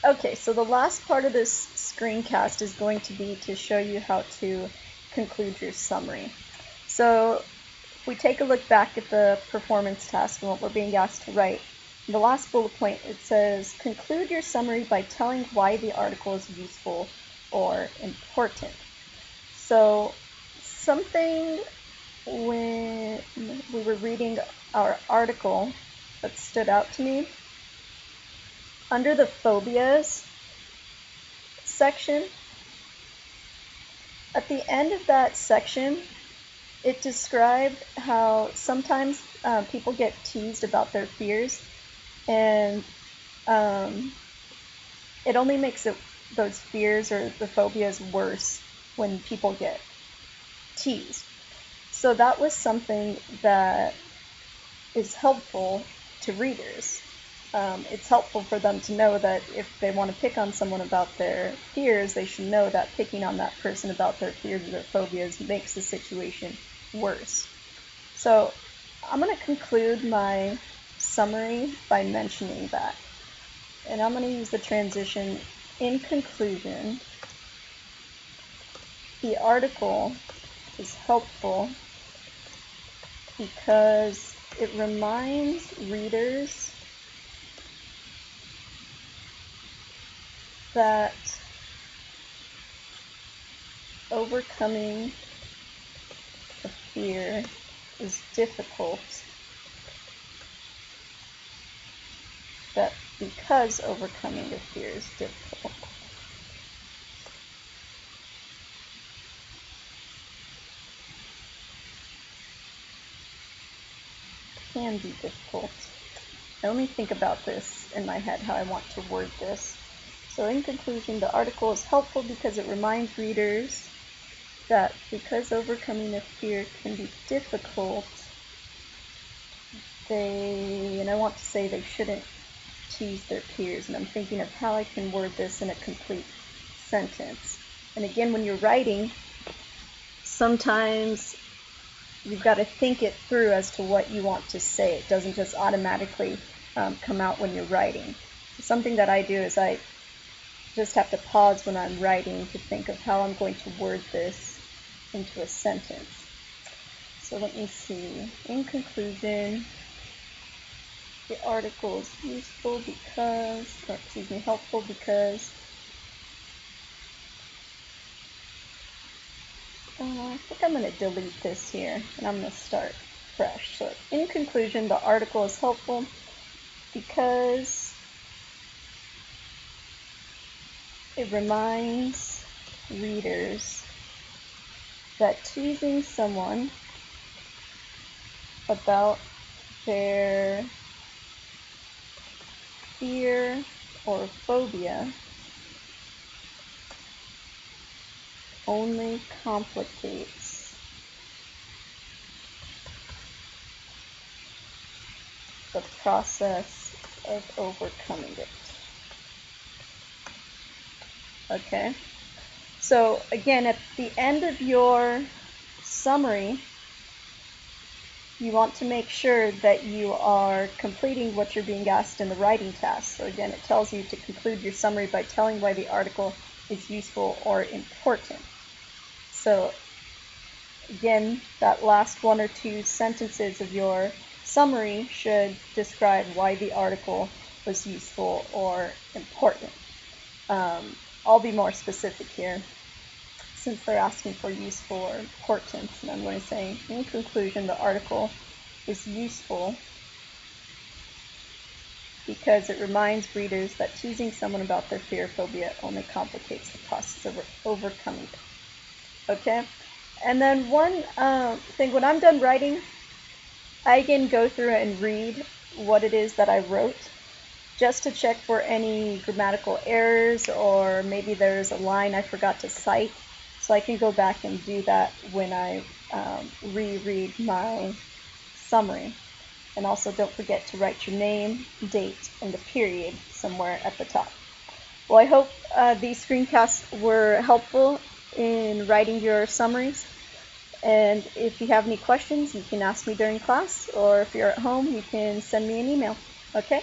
Okay, so the last part of this screencast is going to be to show you how to conclude your summary. So if we take a look back at the performance task and what we're being asked to write, in the last bullet point it says, conclude your summary by telling why the article is useful or important. So something when we were reading our article that stood out to me, under the phobias section, at the end of that section, it described how sometimes people get teased about their fears, and it only makes those fears or the phobias worse when people get teased. So that was something that is helpful to readers. It's helpful for them to know that if they want to pick on someone about their fears, they should know that picking on that person about their fears or their phobias makes the situation worse. So I'm going to conclude my summary by mentioning that. And I'm going to use the transition. In conclusion, the article is helpful because it reminds readers that overcoming a fear is difficult, that because overcoming a fear is difficult, can be difficult. I only think about this in my head, how I want to word this. So in conclusion, the article is helpful because it reminds readers that because overcoming a fear can be difficult, and I want to say they shouldn't tease their peers, and I'm thinking of how I can word this in a complete sentence. And again, when you're writing, sometimes you've got to think it through as to what you want to say. It doesn't just automatically come out when you're writing. So something that I do is I just have to pause when I'm writing to think of how I'm going to word this into a sentence. So let me see. In conclusion, the article is useful because, or excuse me, helpful because I think I'm going to delete this here and I'm going to start fresh. So in conclusion, the article is helpful because it reminds readers that teasing someone about their fear or phobia only complicates the process of overcoming it. Okay? So again, at the end of your summary, you want to make sure that you are completing what you're being asked in the writing task. So again, it tells you to conclude your summary by telling why the article is useful or important. So again, that last one or two sentences of your summary should describe why the article was useful or important. I'll be more specific here since they're asking for useful or important, and I'm going to say, in conclusion, the article is useful because it reminds readers that teasing someone about their fear or phobia only complicates the process of overcoming it. Okay? And then one thing, when I'm done writing, I again go through and read what it is that I wrote just to check for any grammatical errors, or maybe there's a line I forgot to cite. So I can go back and do that when I reread my summary. And also don't forget to write your name, date, and the period somewhere at the top. Well, I hope these screencasts were helpful in writing your summaries. And if you have any questions, you can ask me during class, or if you're at home, you can send me an email. Okay?